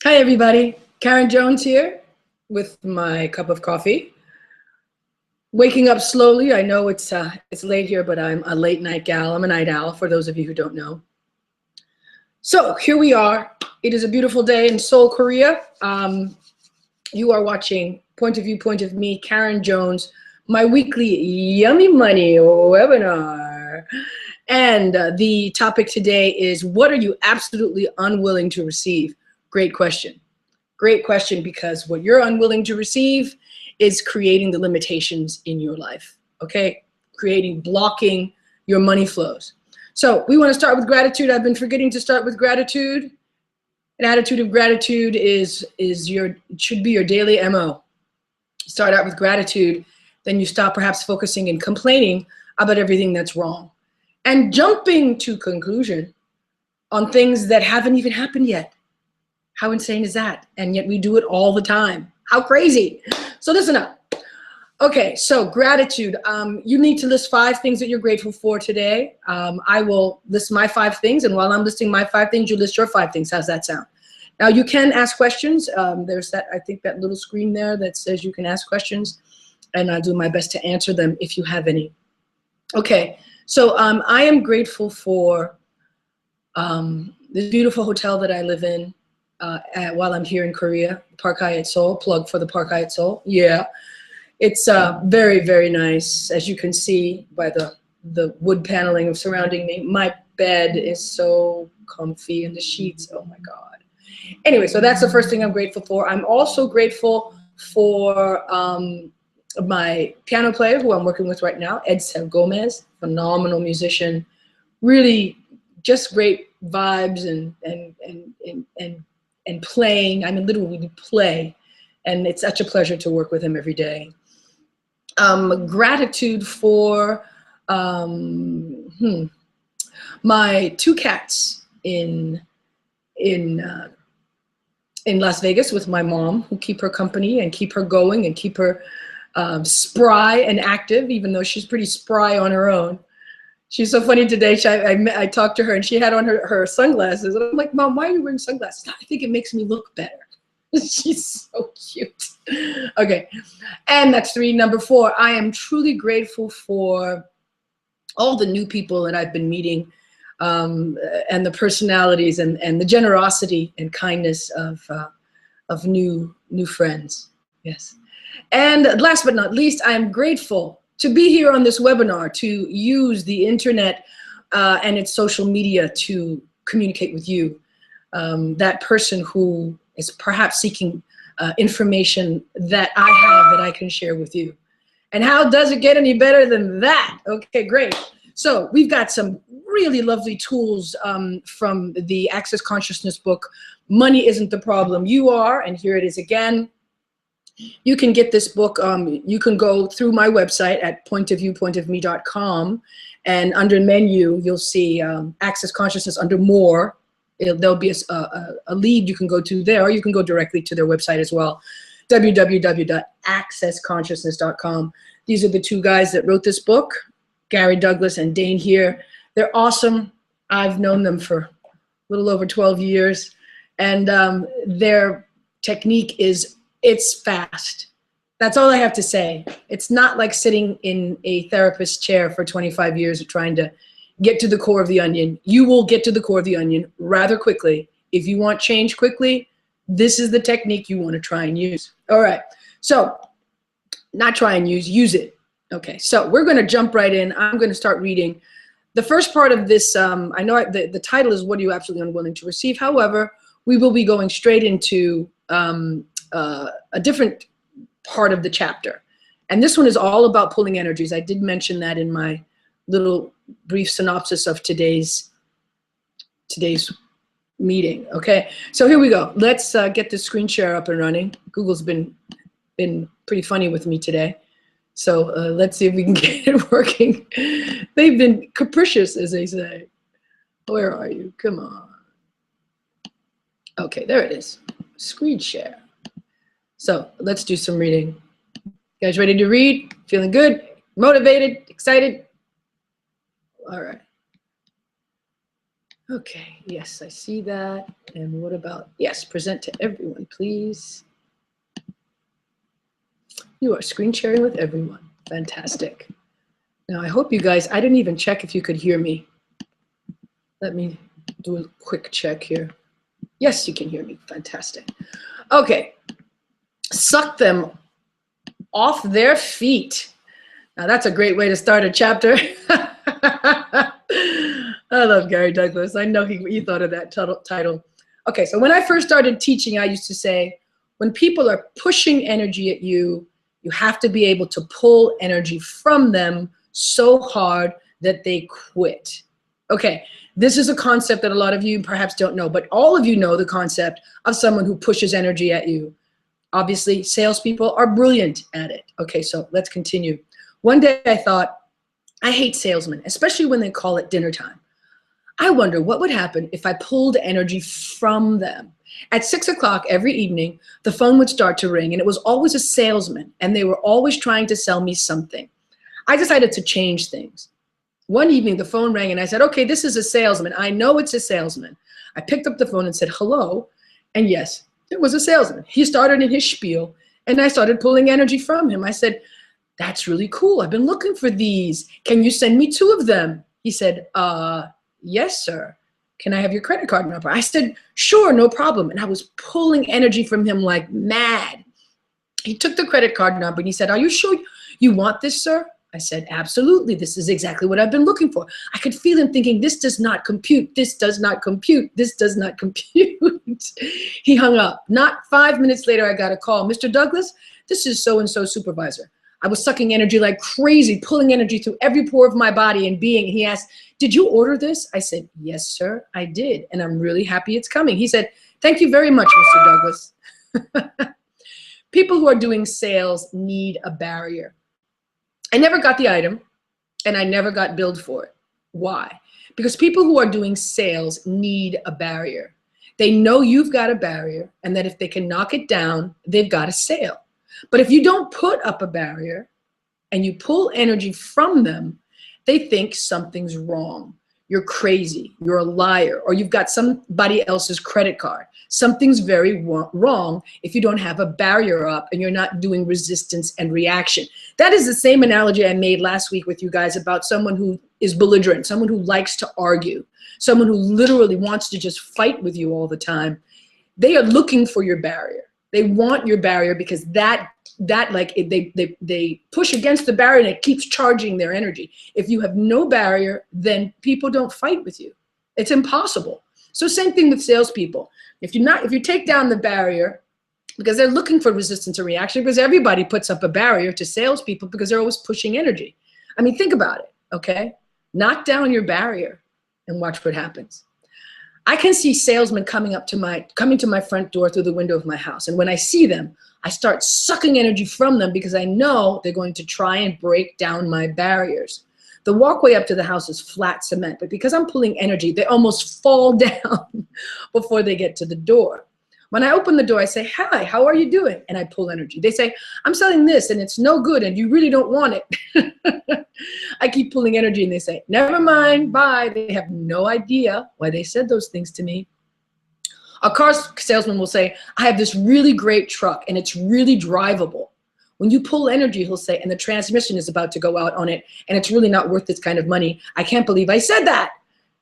Hi, everybody. Karen Jones here with my cup of coffee. Waking up slowly. I know it's late here, but I'm a late night gal. I'm a night owl, for those of you who don't know. So here we are. It is a beautiful day in Seoul, Korea. You are watching Point of View, Point of Me, Karen Jones, my weekly Yummy Money webinar. And the topic today is, what are you absolutely unwilling to receive? Great question. Great question, because what you're unwilling to receive is creating the limitations in your life, okay? Blocking your money flows. So we want to start with gratitude. I've been forgetting to start with gratitude. An attitude of gratitude should be your daily MO. Start out with gratitude, then you stop perhaps focusing and complaining about everything that's wrong and jumping to conclusion on things that haven't even happened yet. How insane is that? And yet we do it all the time. How crazy. So listen up. Okay, so gratitude. You need to list 5 things that you're grateful for today. I will list my 5 things, and while I'm listing my 5 things, you list your 5 things. How's that sound? Now you can ask questions. There's I think that little screen there that says you can ask questions, and I'll do my best to answer them if you have any. Okay, so I am grateful for this beautiful hotel that I live in. While I'm here in Korea, Park Hyatt Seoul. Plug for the Park Hyatt Seoul. Yeah, it's very, very nice. As you can see by the wood paneling surrounding me, my bed is so comfy, and the sheets, oh my God. Anyway, so that's the first thing I'm grateful for. I'm also grateful for my piano player, who I'm working with right now, Edsel Gomez, phenomenal musician, really just great vibes and playing. I mean, literally we play, and it's such a pleasure to work with him every day. Gratitude for my 2 cats in Las Vegas with my mom, who keep her company and keep her going and keep her spry and active, even though she's pretty spry on her own. She's so funny today. I talked to her, and she had on her sunglasses. And I'm like, Mom, why are you wearing sunglasses? I think it makes me look better. She's so cute. Okay, and that's 3. Number 4, I am truly grateful for all the new people that I've been meeting, and the personalities and the generosity and kindness of new friends. Yes, and last but not least, I am grateful to be here on this webinar, to use the internet and its social media to communicate with you, that person who is perhaps seeking information that I have that I can share with you. And how does it get any better than that? Okay, great. So we've got some really lovely tools from the Access Consciousness book, Money Isn't the Problem, You Are, and here it is again. You can get this book. You can go through my website at pointofviewpointofme.com, and under menu, you'll see Access Consciousness under More. There'll be a lead you can go to there, or you can go directly to their website as well, www.accessconsciousness.com. These are the 2 guys that wrote this book, Gary Douglas and Dain Heer. They're awesome. I've known them for a little over 12 years, and their technique is, it's fast. That's all I have to say. It's not like sitting in a therapist's chair for 25 years of trying to get to the core of the onion. You will get to the core of the onion rather quickly. If you want change quickly, this is the technique you want to try and use. All right, so not try and use it. Okay, so we're going to jump right in. I'm going to start reading. The first part of this, I know the title is What Are You Absolutely Unwilling to Receive? However, we will be going straight into a different part of the chapter. And this one is all about pulling energies. I did mention that in my little brief synopsis of today's meeting. Okay, so here we go. Let's get the screen share up and running. Google's been pretty funny with me today. So let's see if we can get it working. They've been capricious, as they say. Where are you? Come on. Okay, there it is. Screen share. So let's do some reading. You guys ready to read? Feeling good? Motivated? Excited? All right. Okay, yes, I see that. And what about, yes, present to everyone, please. You are screen sharing with everyone. Fantastic. Now, I hope you guys, I didn't even check if you could hear me. Let me do a quick check here. Yes, you can hear me. Fantastic. Okay. Suck them off their feet. Now, that's a great way to start a chapter. I love Gary Douglas. I know he thought of that title. Okay, so when I first started teaching, I used to say, when people are pushing energy at you, you have to be able to pull energy from them so hard that they quit. Okay, this is a concept that a lot of you perhaps don't know, but all of you know the concept of someone who pushes energy at you. Obviously, salespeople are brilliant at it. Okay, so let's continue. One day I thought, I hate salesmen, especially when they call it dinner time. I wonder what would happen if I pulled energy from them. At 6 o'clock every evening, the phone would start to ring, and it was always a salesman, and they were always trying to sell me something. I decided to change things. One evening, the phone rang, and I said, okay, this is a salesman. I know it's a salesman. I picked up the phone and said, hello, and yes, it was a salesman. He started in his spiel, and I started pulling energy from him. I said, that's really cool. I've been looking for these. Can you send me 2 of them? He said, yes, sir. Can I have your credit card number? I said, sure, no problem. And I was pulling energy from him like mad. He took the credit card number and he said, are you sure you want this, sir? I said, absolutely. This is exactly what I've been looking for. I could feel him thinking, this does not compute. This does not compute. This does not compute. He hung up. Not 5 minutes later, I got a call. Mr. Douglas, this is so-and-so supervisor. I was sucking energy like crazy, pulling energy through every pore of my body and being. He asked, did you order this? I said, yes, sir, I did. And I'm really happy it's coming. He said, thank you very much, Mr. Douglas. People who are doing sales need a barrier. I never got the item and I never got billed for it. Why? Because people who are doing sales need a barrier. They know you've got a barrier and that if they can knock it down, they've got a sale. But if you don't put up a barrier and you pull energy from them, they think something's wrong. You're crazy, you're a liar, or you've got somebody else's credit card. Something's very wrong if you don't have a barrier up and you're not doing resistance and reaction. That is the same analogy I made last week with you guys about someone who is belligerent, someone who likes to argue, someone who literally wants to just fight with you all the time. They are looking for your barrier. They want your barrier because that like they push against the barrier and it keeps charging their energy. If you have no barrier, then people don't fight with you. It's impossible. So same thing with salespeople. If you take down the barrier, because they're looking for resistance or reaction, because everybody puts up a barrier to salespeople because they're always pushing energy. I mean, think about it, okay? Knock down your barrier and watch what happens. I can see salesmen coming to my front door through the window of my house. And when I see them, I start sucking energy from them because I know they're going to try and break down my barriers. The walkway up to the house is flat cement, but because I'm pulling energy, they almost fall down before they get to the door. When I open the door, I say, hi, how are you doing? And I pull energy. They say, I'm selling this and it's no good and you really don't want it. I keep pulling energy and they say, never mind, bye. They have no idea why they said those things to me. A car salesman will say, I have this really great truck and it's really drivable. When you pull energy, he'll say, and the transmission is about to go out on it and it's really not worth this kind of money. I can't believe I said that.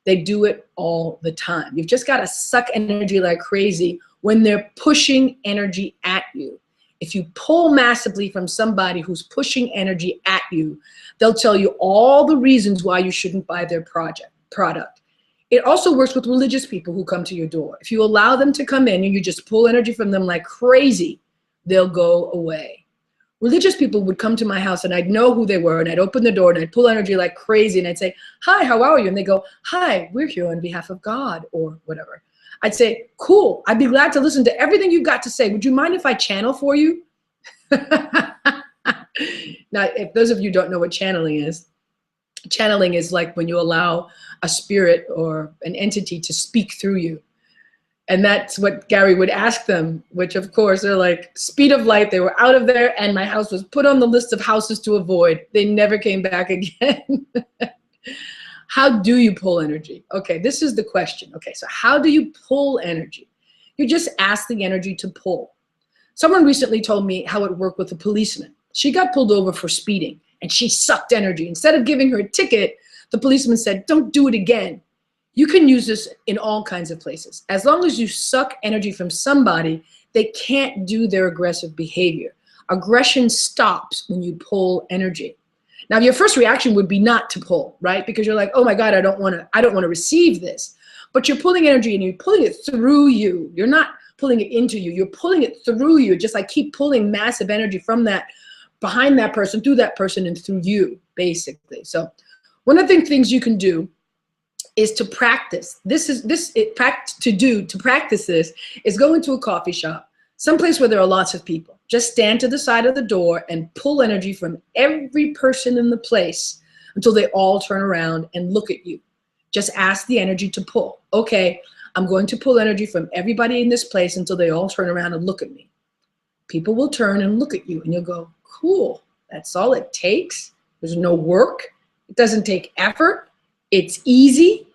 They do it all the time. You've just got to suck energy like crazy when they're pushing energy at you. If you pull massively from somebody who's pushing energy at you, they'll tell you all the reasons why you shouldn't buy their product. It also works with religious people who come to your door. If you allow them to come in and you just pull energy from them like crazy, they'll go away. Religious people would come to my house and I'd know who they were and I'd open the door and I'd pull energy like crazy and I'd say, hi, how are you? And they go, hi, we're here on behalf of God or whatever. I'd say, cool, I'd be glad to listen to everything you've got to say. Would you mind if I channel for you? Now, if those of you don't know what channeling is like when you allow a spirit or an entity to speak through you. And that's what Gary would ask them, which of course they're like speed of light. They were out of there and my house was put on the list of houses to avoid. They never came back again. How do you pull energy? Okay, this is the question. Okay, so how do you pull energy? You just ask the energy to pull. Someone recently told me how it worked with a policeman. She got pulled over for speeding and she sucked energy. Instead of giving her a ticket, the policeman said, don't do it again. You can use this in all kinds of places. As long as you suck energy from somebody, they can't do their aggressive behavior. Aggression stops when you pull energy. Now, your first reaction would be not to pull, right? Because you're like, oh my God, I don't want to receive this. But you're pulling energy and you're pulling it through you. You're not pulling it into you. You're pulling it through you. Just like keep pulling massive energy from that, behind that person, through that person, and through you, basically. So one of the things you can do is to practice. To practice this is go into a coffee shop, someplace where there are lots of people. Just stand to the side of the door and pull energy from every person in the place until they all turn around and look at you. Just ask the energy to pull. Okay, I'm going to pull energy from everybody in this place until they all turn around and look at me. People will turn and look at you and you'll go, cool, that's all it takes. There's no work. It doesn't take effort. It's easy.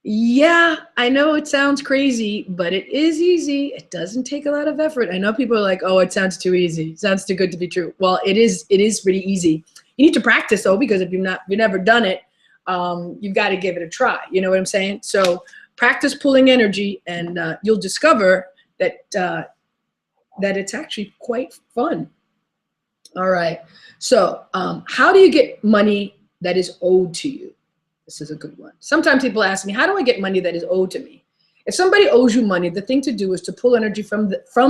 Yeah, I know it sounds crazy, but it is easy. It doesn't take a lot of effort. I know people are like, oh, it sounds too easy. It sounds too good to be true. Well, it is pretty easy. You need to practice though, because if you've never done it, you've got to give it a try. You know what I'm saying? So practice pulling energy and you'll discover that, that it's actually quite fun. All right. So how do you get money that is owed to you? This is a good one. Sometimes people ask me, how do I get money that is owed to me? If somebody owes you money, the thing to do is to pull energy from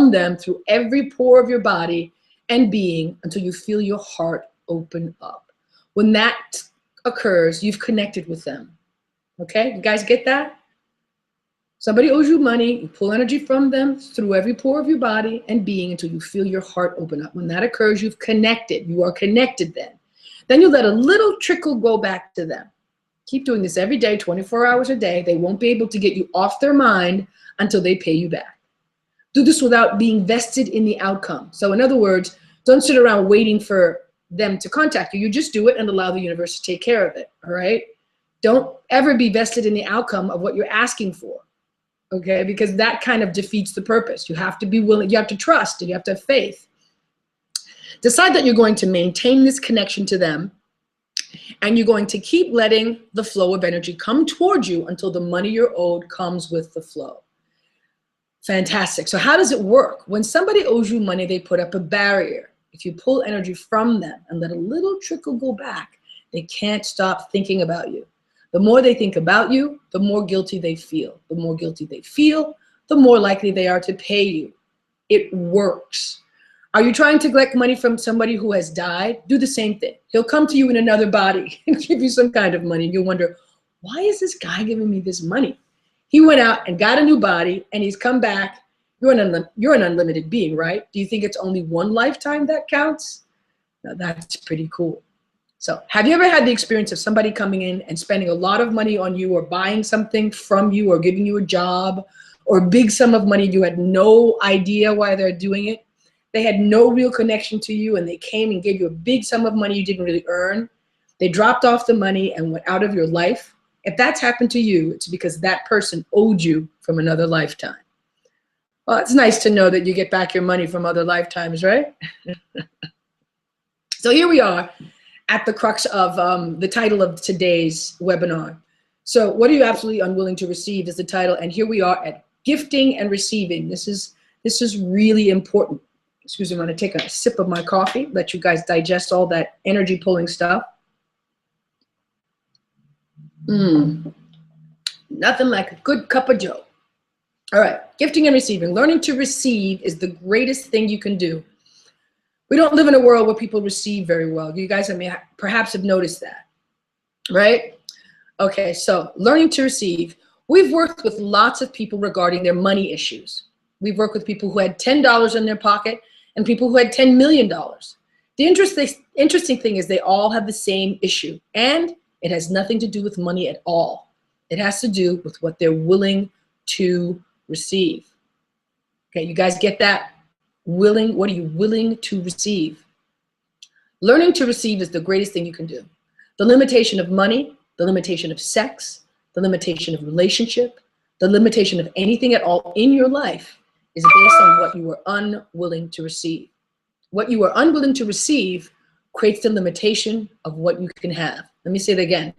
them through every pore of your body and being until you feel your heart open up. When that occurs, you've connected with them. Okay, you guys get that? Somebody owes you money, you pull energy from them through every pore of your body and being until you feel your heart open up. When that occurs, you've connected. You are connected then. Then you let a little trickle go back to them. Keep doing this every day, 24 hours a day. They won't be able to get you off their mind until they pay you back. Do this without being vested in the outcome. So in other words, don't sit around waiting for them to contact you. You just do it and allow the universe to take care of it, all right? Don't ever be vested in the outcome of what you're asking for, okay? Because that kind of defeats the purpose. You have to be willing, you have to trust, and you have to have faith. Decide that you're going to maintain this connection to them, and you're going to keep letting the flow of energy come towards you until the money you're owed comes with the flow. Fantastic. So how does it work? When somebody owes you money, they put up a barrier. If you pull energy from them and let a little trickle go back, they can't stop thinking about you. The more they think about you, the more guilty they feel. The more guilty they feel, the more likely they are to pay you. It works. Are you trying to collect money from somebody who has died? Do the same thing. He'll come to you in another body and give you some kind of money. You'll wonder, why is this guy giving me this money? He went out and got a new body and he's come back. You're an unlimited being, right? Do you think it's only one lifetime that counts? Now that's pretty cool. So have you ever had the experience of somebody coming in and spending a lot of money on you or buying something from you or giving you a job or a big sum of money? You had no idea why they're doing it. They had no real connection to you and they came and gave you a big sum of money you didn't really earn. They dropped off the money and went out of your life. If that's happened to you, it's because that person owed you from another lifetime. Well, it's nice to know that you get back your money from other lifetimes, right? So here we are at the crux of the title of today's webinar. So what are you absolutely unwilling to receive is the title. And here we are at gifting and receiving. This is really important. Excuse me, I'm going to take a sip of my coffee, let you guys digest all that energy pulling stuff. Nothing like a good cup of joe. All right, gifting and receiving. Learning to receive is the greatest thing you can do. We don't live in a world where people receive very well. You guys perhaps have noticed that, right? Okay, so learning to receive. We've worked with lots of people regarding their money issues. We've worked with people who had $10 in their pocket and people who had $10 million. The interesting thing is they all have the same issue, and it has nothing to do with money at all. It has to do with what they're willing to receive. Okay, you guys get that? Willing, what are you willing to receive? Learning to receive is the greatest thing you can do. The limitation of money the limitation of sex, the limitation of relationship, the limitation of anything at all in your life is based on what you are unwilling to receive. What you are unwilling to receive creates the limitation of what you can have. Let me say that again.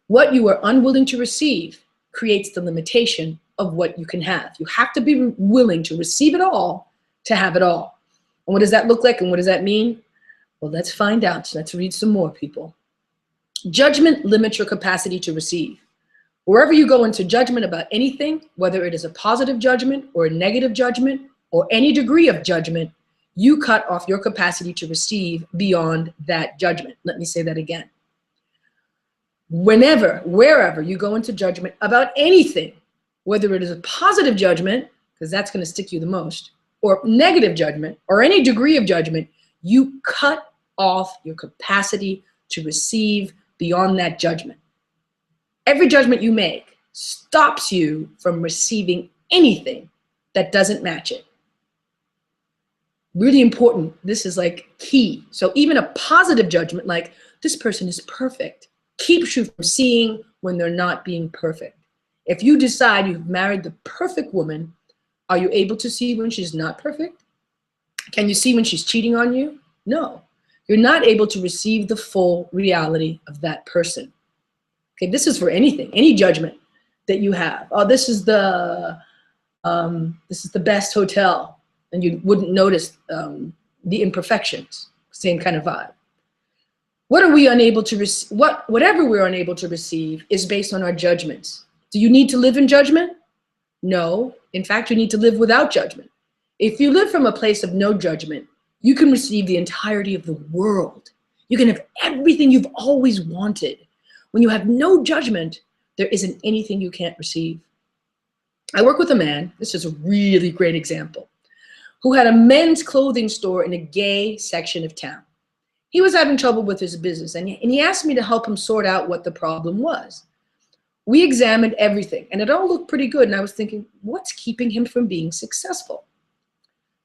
What you are unwilling to receive creates the limitation of what you can have. You have to be willing to receive it all to have it all. And what does that look like and what does that mean? Well, let's find out. Let's read some more, people. Judgment limits your capacity to receive. Wherever you go into judgment about anything, whether it is a positive judgment or a negative judgment or any degree of judgment, you cut off your capacity to receive beyond that judgment. Let me say that again. Whenever, wherever you go into judgment about anything, whether it is a positive judgment, because that's going to stick you the most, or negative judgment, or any degree of judgment, you cut off your capacity to receive beyond that judgment. Every judgment you make stops you from receiving anything that doesn't match it. Really important. This is like key. So even a positive judgment, like this person is perfect, keeps you from seeing when they're not being perfect. If you decide you've married the perfect woman, are you able to see when she's not perfect? Can you see when she's cheating on you? No. You're not able to receive the full reality of that person. Okay, this is for anything, any judgment that you have. Oh, this is the best hotel, and you wouldn't notice the imperfections. Same kind of vibe. What are we unable to receive? Whatever we're unable to receive is based on our judgments. Do you need to live in judgment? No. In fact, you need to live without judgment. If you live from a place of no judgment, you can receive the entirety of the world. You can have everything you've always wanted. When you have no judgment, there isn't anything you can't receive. I work with a man, this is a really great example, who had a men's clothing store in a gay section of town. He was having trouble with his business, and he asked me to help him sort out what the problem was. We examined everything, and it all looked pretty good, and I was thinking, what's keeping him from being successful?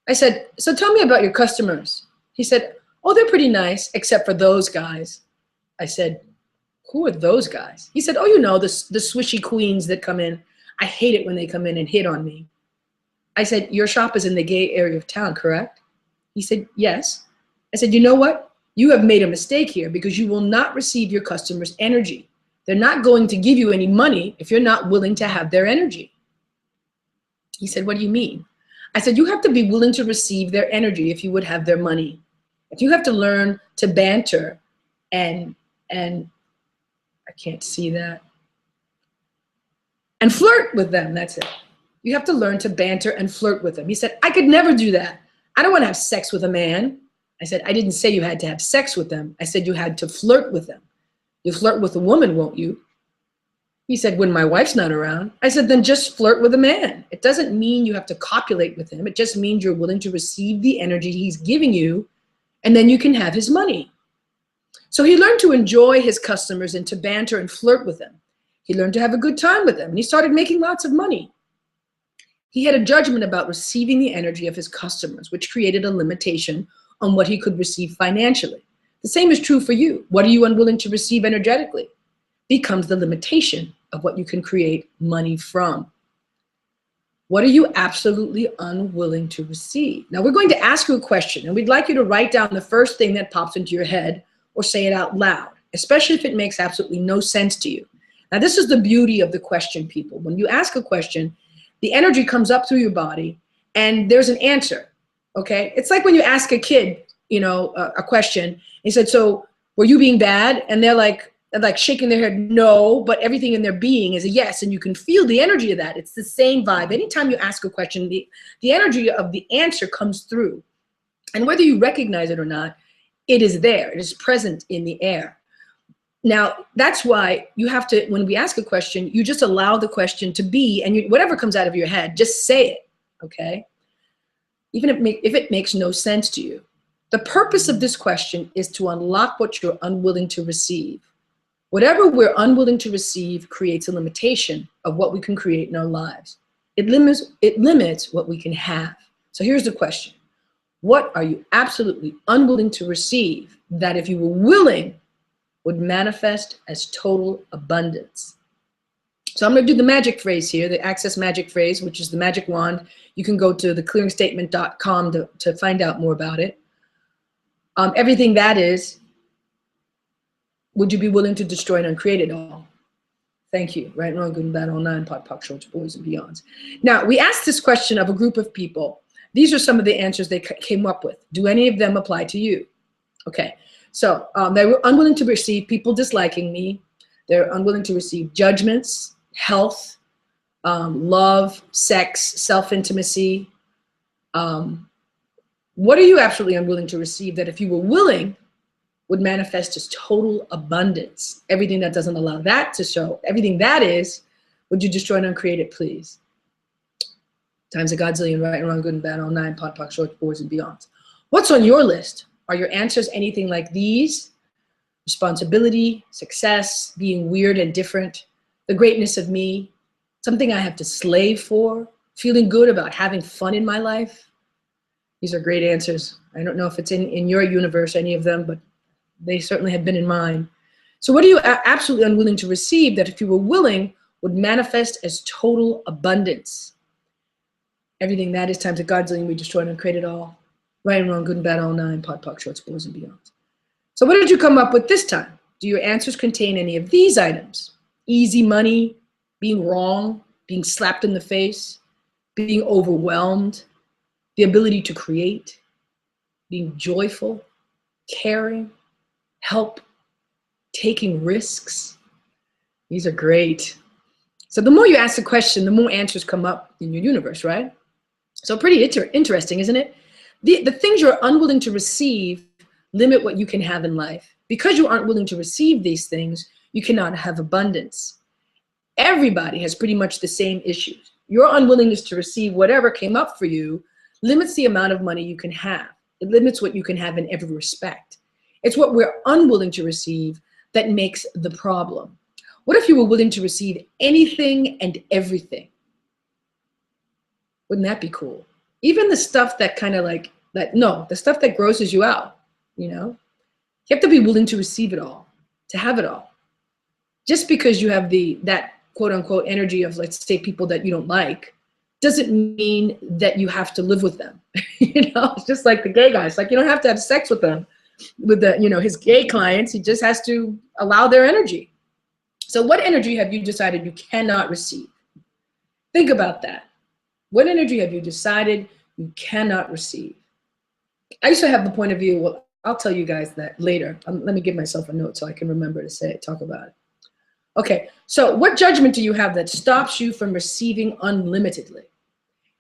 I said, so tell me about your customers. He said, oh, they're pretty nice, except for those guys. I said, who are those guys? He said, oh, you know, the swishy queens that come in. I hate it when they come in and hit on me. I said, your shop is in the gay area of town, correct? He said, yes. I said, you know what? You have made a mistake here because you will not receive your customers' energy. They're not going to give you any money if you're not willing to have their energy. He said, what do you mean? I said, you have to be willing to receive their energy if you would have their money. If you have to learn to banter and I can't see that. And flirt with them, that's it. You have to learn to banter and flirt with them. He said, I could never do that. I don't want to have sex with a man. I said, I didn't say you had to have sex with them. I said you had to flirt with them. You flirt with a woman, won't you? He said, when my wife's not around. I said, then just flirt with a man. It doesn't mean you have to copulate with him. It just means you're willing to receive the energy he's giving you, and then you can have his money. So he learned to enjoy his customers and to banter and flirt with them. He learned to have a good time with them, and he started making lots of money. He had a judgment about receiving the energy of his customers, which created a limitation on what he could receive financially. The same is true for you. What are you unwilling to receive energetically? Becomes the limitation of what you can create money from. What are you absolutely unwilling to receive? Now we're going to ask you a question, and we'd like you to write down the first thing that pops into your head or say it out loud, especially if it makes absolutely no sense to you. Now this is the beauty of the question, people. When you ask a question, the energy comes up through your body and there's an answer, okay? It's like when you ask a kid, you know, a question. He said, so were you being bad? And they're like shaking their head, no, but everything in their being is a yes, and you can feel the energy of that. It's the same vibe. Anytime you ask a question, the energy of the answer comes through. And whether you recognize it or not, it is there. It is present in the air. Now, that's why you have to, when we ask a question, you just allow the question to be, and whatever comes out of your head, just say it, okay? Even if it makes no sense to you. The purpose of this question is to unlock what you're unwilling to receive. Whatever we're unwilling to receive creates a limitation of what we can create in our lives. It limits what we can have. So here's the question. What are you absolutely unwilling to receive that if you were willing would manifest as total abundance. So I'm going to do the magic phrase here, the access magic phrase, which is the magic wand. You can go to theclearingstatement.com to find out more about it. Everything that is, would you be willing to destroy and uncreate it all? Thank you. Right, wrong, good and bad, all nine, pot, pock, shorts, boys, and beyonds. Now, we asked this question of a group of people. These are some of the answers they came up with. Do any of them apply to you? Okay, so they were unwilling to receive people disliking me. They're unwilling to receive judgments, health, love, sex, self-intimacy. What are you absolutely unwilling to receive that if you were willing would manifest as total abundance? Everything that doesn't allow that to show, everything that is, would you destroy and uncreate it, please? Times a godzillion, right and wrong, good and bad, all nine, pot, pock, short, boys, and beyonds. What's on your list? Are your answers anything like these? Responsibility, success, being weird and different, the greatness of me, something I have to slave for, feeling good about having fun in my life? These are great answers. I don't know if it's in your universe, any of them, but they certainly have been in mine. So what are you absolutely unwilling to receive that if you were willing would manifest as total abundance? Everything that is times a godzillion, we destroyed and created all. Right and wrong, good and bad, all nine, pot, pock, shorts, boys, and beyonds. So what did you come up with this time? Do your answers contain any of these items? Easy money, being wrong, being slapped in the face, being overwhelmed, the ability to create, being joyful, caring, help, taking risks. These are great. So the more you ask the question, the more answers come up in your universe, right? So pretty interesting, isn't it? The things you're unwilling to receive limit what you can have in life. Because you aren't willing to receive these things, you cannot have abundance. Everybody has pretty much the same issues. Your unwillingness to receive whatever came up for you limits the amount of money you can have. It limits what you can have in every respect. It's what we're unwilling to receive that makes the problem. What if you were willing to receive anything and everything? Wouldn't that be cool? Even the stuff that kind of like, the stuff that grosses you out, you know? You have to be willing to receive it all, to have it all. Just because you have that quote unquote energy of, let's say, people that you don't like, doesn't mean that you have to live with them. You know, it's just like the gay guys. Like, you don't have to have sex with them, with his gay clients. He just has to allow their energy. So what energy have you decided you cannot receive? Think about that. What energy have you decided you cannot receive? I used to have the point of view, well, I'll tell you guys that later. Let me give myself a note so I can remember to talk about it. Okay, so what judgment do you have that stops you from receiving unlimitedly?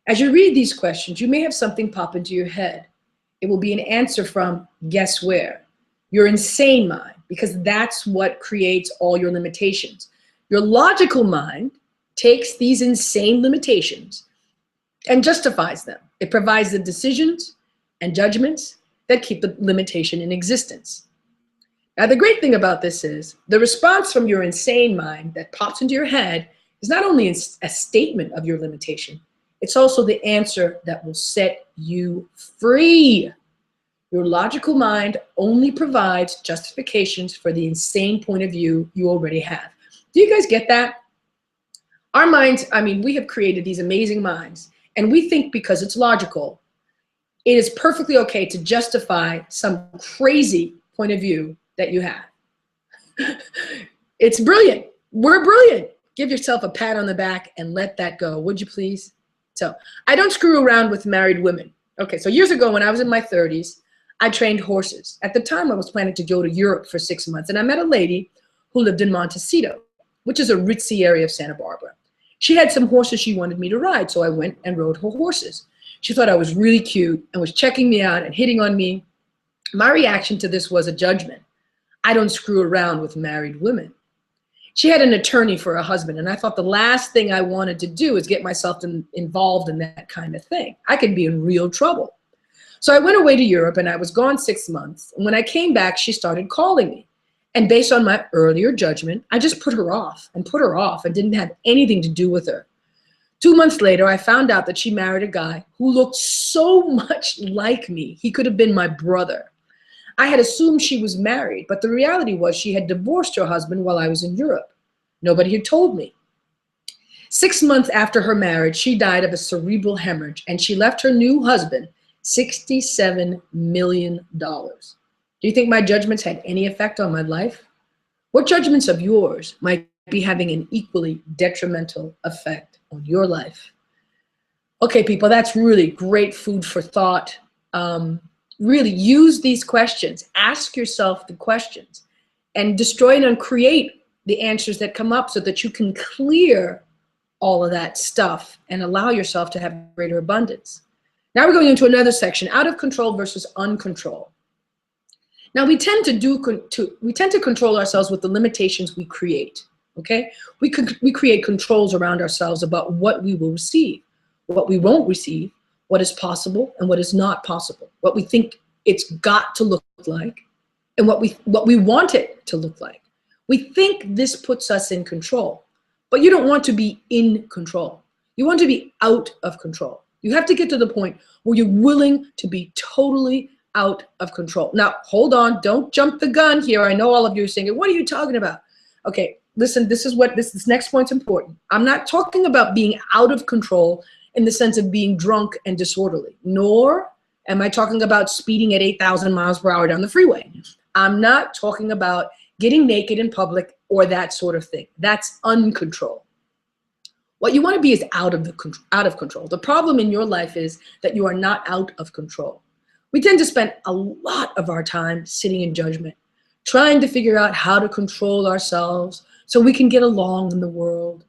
As you read these questions, you may have something pop into your head. It will be an answer from guess where? Your insane mind, because that's what creates all your limitations. Your logical mind takes these insane limitations and justifies them. It provides the decisions and judgments that keep the limitation in existence. Now, the great thing about this is the response from your insane mind that pops into your head is not only a statement of your limitation, it's also the answer that will set you free. Your logical mind only provides justifications for the insane point of view you already have. Do you guys get that? Our minds, we have created these amazing minds, and we think because it's logical, it is perfectly okay to justify some crazy point of view that you have. It's brilliant. We're brilliant. Give yourself a pat on the back and let that go, would you please? So I don't screw around with married women. Okay, so years ago when I was in my 30s, I trained horses. At the time, I was planning to go to Europe for 6 months, and I met a lady who lived in Montecito, which is a ritzy area of Santa Barbara. She had some horses she wanted me to ride, so I went and rode her horses. She thought I was really cute and was checking me out and hitting on me. My reaction to this was a judgment. I don't screw around with married women. She had an attorney for a husband, and I thought the last thing I wanted to do is get myself involved in that kind of thing. I could be in real trouble. So I went away to Europe, and I was gone 6 months. And when I came back, she started calling me. And based on my earlier judgment, I just put her off and didn't have anything to do with her. 2 months later, I found out that she married a guy who looked so much like me. He could have been my brother. I had assumed she was married, but the reality was she had divorced her husband while I was in Europe. Nobody had told me. 6 months after her marriage, she died of a cerebral hemorrhage, and she left her new husband $67 million. Do you think my judgments had any effect on my life? What judgments of yours might be having an equally detrimental effect on your life? Okay, people, that's really great food for thought. Really use these questions. Ask yourself the questions and destroy and uncreate the answers that come up so that you can clear all of that stuff and allow yourself to have greater abundance. Now we're going into another section, out of control versus uncontrol. Now we tend to control ourselves with the limitations we create. Okay, we create controls around ourselves about what we will receive, what we won't receive, what is possible and what is not possible, what we think it's got to look like, and what we want it to look like. We think this puts us in control, but you don't want to be in control. You want to be out of control. You have to get to the point where you're willing to be totally out of control. Now, hold on, don't jump the gun here. I know all of you are saying, what are you talking about? Okay, listen, this next point's important. I'm not talking about being out of control in the sense of being drunk and disorderly, nor am I talking about speeding at 8,000 miles per hour down the freeway. I'm not talking about getting naked in public or that sort of thing. That's uncontrol. What you want to be is out of control. The problem in your life is that you are not out of control. We tend to spend a lot of our time sitting in judgment, trying to figure out how to control ourselves so we can get along in the world.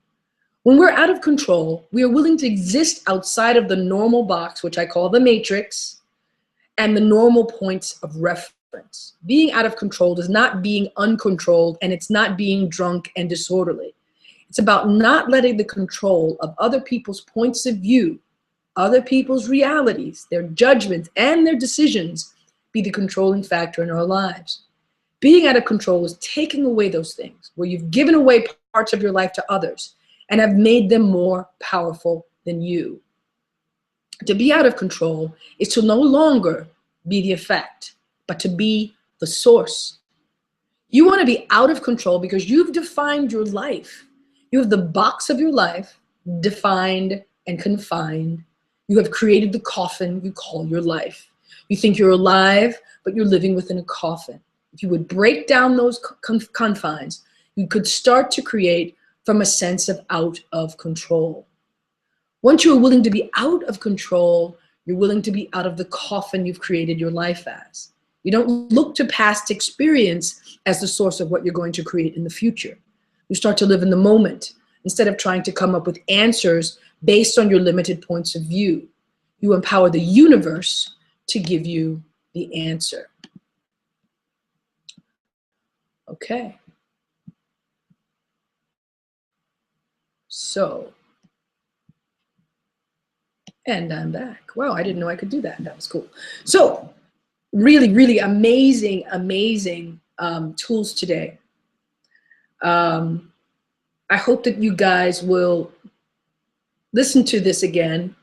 When we're out of control, we are willing to exist outside of the normal box, which I call the matrix, and the normal points of reference. Being out of control is not being uncontrolled, and it's not being drunk and disorderly. It's about not letting the control of other people's points of view, other people's realities, their judgments, and their decisions be the controlling factor in our lives. Being out of control is taking away those things where you've given away parts of your life to others and have made them more powerful than you. To be out of control is to no longer be the effect, but to be the source. You want to be out of control because you've defined your life. You have the box of your life defined and confined. You have created the coffin you call your life. You think you're alive, but you're living within a coffin. If you would break down those confines, you could start to create from a sense of out of control. Once you're willing to be out of control, you're willing to be out of the coffin you've created your life as. You don't look to past experience as the source of what you're going to create in the future. You start to live in the moment instead of trying to come up with answers based on your limited points of view. You empower the universe to give you the answer. Okay. So, and I'm back. Wow, I didn't know I could do that. That was cool. So, really, really amazing, amazing tools today. I hope that you guys will listen to this again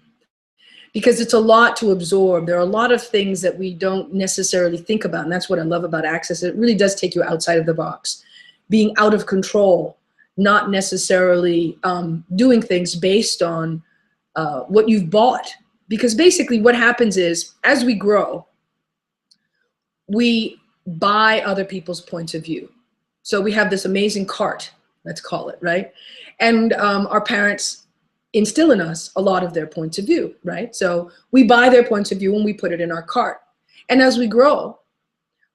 because it's a lot to absorb. There are a lot of things that we don't necessarily think about, and that's what I love about Access. It really does take you outside of the box. Being out of control, not necessarily doing things based on what you've bought. Because basically what happens is, as we grow, we buy other people's points of view. So we have this amazing cart, let's call it, right? And our parents instill in us a lot of their points of view, right? So we buy their points of view and we put it in our cart. And as we grow,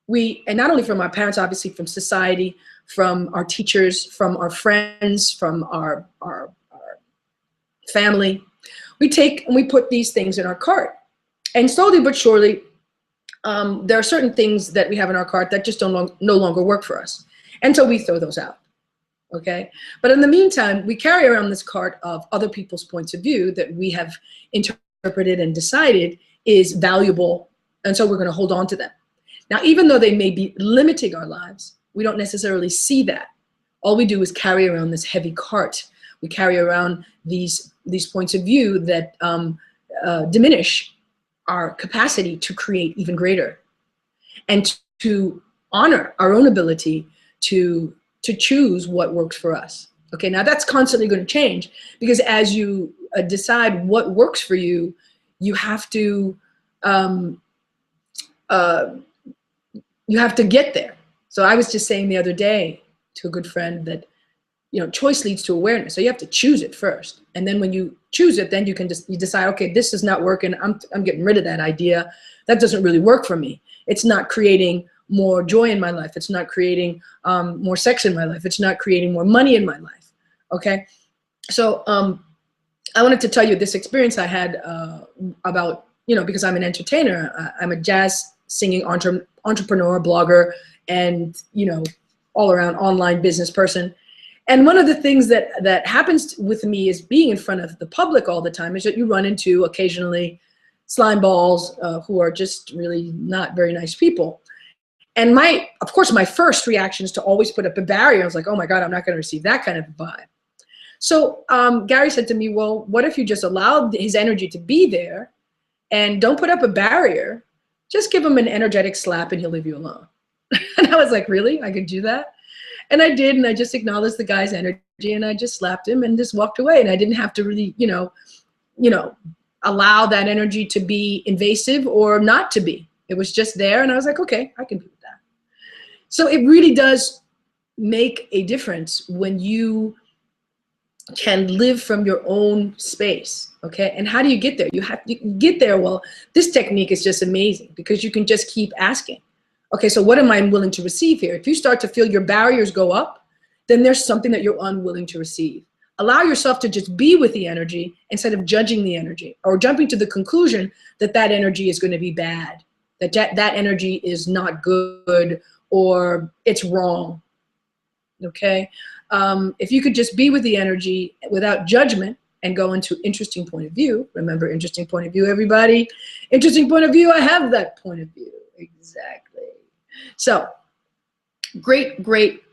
and not only from our parents, obviously from society, from our teachers, from our friends, from our family, we take and we put these things in our cart. And slowly but surely, there are certain things that we have in our cart that just no longer work for us. And so we throw those out, okay? But in the meantime, we carry around this cart of other people's points of view that we have interpreted and decided is valuable, and so we're gonna hold on to them. Now, even though they may be limiting our lives, we don't necessarily see that. All we do is carry around this heavy cart. We carry around these points of view that diminish our capacity to create even greater. And to honor our own ability to choose what works for us. Okay, now that's constantly going to change, because as you decide what works for you, you have to get there. So I was just saying the other day to a good friend that, you know, choice leads to awareness. So you have to choose it first, and then when you choose it, then you can just decide, okay, this is not working. I'm getting rid of that idea. That doesn't really work for me. It's not creating more joy in my life. It's not creating more sex in my life. It's not creating more money in my life. Okay, so I wanted to tell you this experience I had about, you know, because I'm an entertainer. I'm a jazz singing entrepreneur, blogger, and, you know, all around online business person. And one of the things that happens with me is being in front of the public all the time is that you run into occasionally slime balls who are just really not very nice people. And of course, my first reaction is to always put up a barrier. I was like, oh my God, I'm not going to receive that kind of vibe. So Gary said to me, well, what if you just allowed his energy to be there and don't put up a barrier? Just give him an energetic slap and he'll leave you alone. And I was like, really? I could do that? And I did, and I just acknowledged the guy's energy, and I just slapped him and just walked away. And I didn't have to really, you know, allow that energy to be invasive or not to be. It was just there, and I was like, okay, I can do that. So it really does make a difference when you can live from your own space, okay? And how do you get there? You get there, well, this technique is just amazing because you can just keep asking. Okay, so what am I unwilling to receive here? If you start to feel your barriers go up, then there's something that you're unwilling to receive. Allow yourself to just be with the energy instead of judging the energy or jumping to the conclusion that that energy is going to be bad, that energy is not good or it's wrong, okay? If you could just be with the energy without judgment and go into interesting point of view, remember interesting point of view, everybody, interesting point of view, I have that point of view, exactly. So great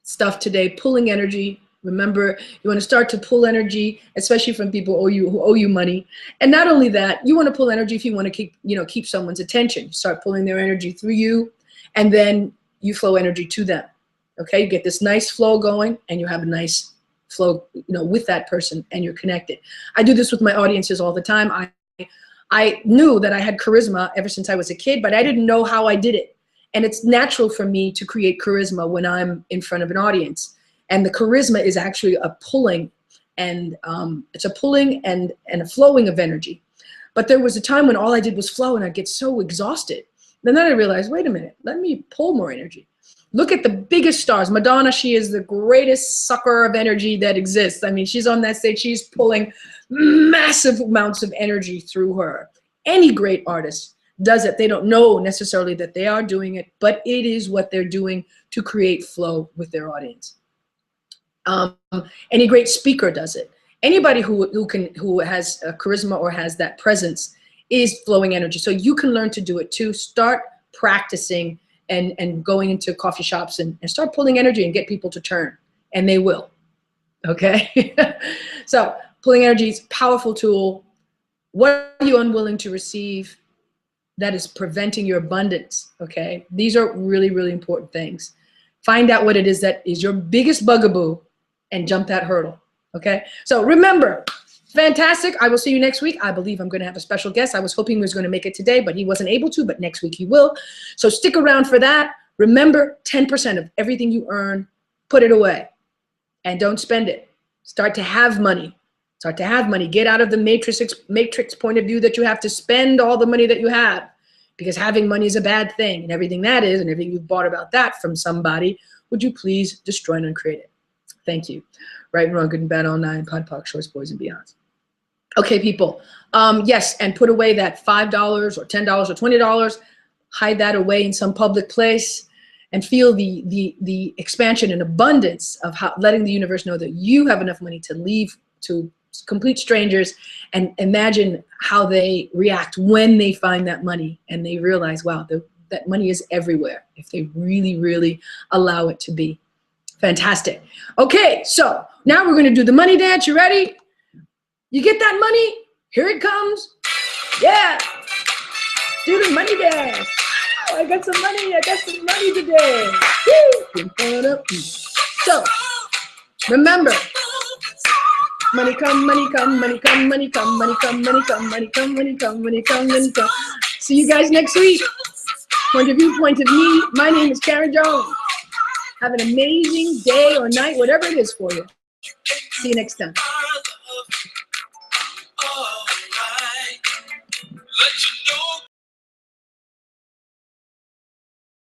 stuff today, pulling energy. Remember, you want to start to pull energy, especially from people who owe you money. And not only that, you want to pull energy if you want to keep someone's attention. Start pulling their energy through you, and then you flow energy to them. Okay, you get this nice flow going, and you have a nice flow, with that person, and you're connected. I do this with my audiences all the time. I knew that I had charisma ever since I was a kid, but I didn't know how I did it. And it's natural for me to create charisma when I'm in front of an audience. And the charisma is actually a pulling, and it's a pulling and a flowing of energy. But there was a time when all I did was flow, and I'd get so exhausted. Then I realized, wait a minute, let me pull more energy. Look at the biggest stars. Madonna, she is the greatest sucker of energy that exists. I mean, she's on that stage, she's pulling massive amounts of energy through her. Any great artist does it. They don't know necessarily that they are doing it, but it is what they're doing to create flow with their audience. Any great speaker does it. Anybody who has charisma or has that presence is flowing energy. So you can learn to do it too. Start practicing and going into coffee shops and start pulling energy and get people to turn, and they will. Okay. So pulling energy is a powerful tool. What are you unwilling to receive that is preventing your abundance? Okay. These are really, really important things. Find out what it is that is your biggest bugaboo and jump that hurdle. Okay. So remember, fantastic. I will see you next week. I believe I'm going to have a special guest. I was hoping he was going to make it today, but he wasn't able to, but next week he will. So stick around for that. Remember, 10% of everything you earn, put it away and don't spend it. Start to have money. Start to have money. Get out of the matrix point of view that you have to spend all the money that you have, because having money is a bad thing, and everything that is, and everything you've bought about that from somebody, would you please destroy and uncreate it? Thank you. Right and wrong, good and bad, all nine, pod, poc, shorts, boys, and beyonds. Okay, people. Yes, and put away that $5 or $10 or $20. Hide that away in some public place and feel the expansion and abundance of letting the universe know that you have enough money to leave to complete strangers, and imagine how they react when they find that money and they realize, wow, that money is everywhere if they really, really allow it to be. Fantastic. Okay, so now we're going to do the money dance. You ready? You get that money? Here it comes. Yeah. Do the money dance. I got some money. I got some money today. Woo! So, remember, money come, money come, money come, money come, money come, money come, money come, money come, money come, money come. See you guys next week. Point of view, point of me. My name is Karen Jones. Have an amazing day or night, whatever it is for you. See you next time.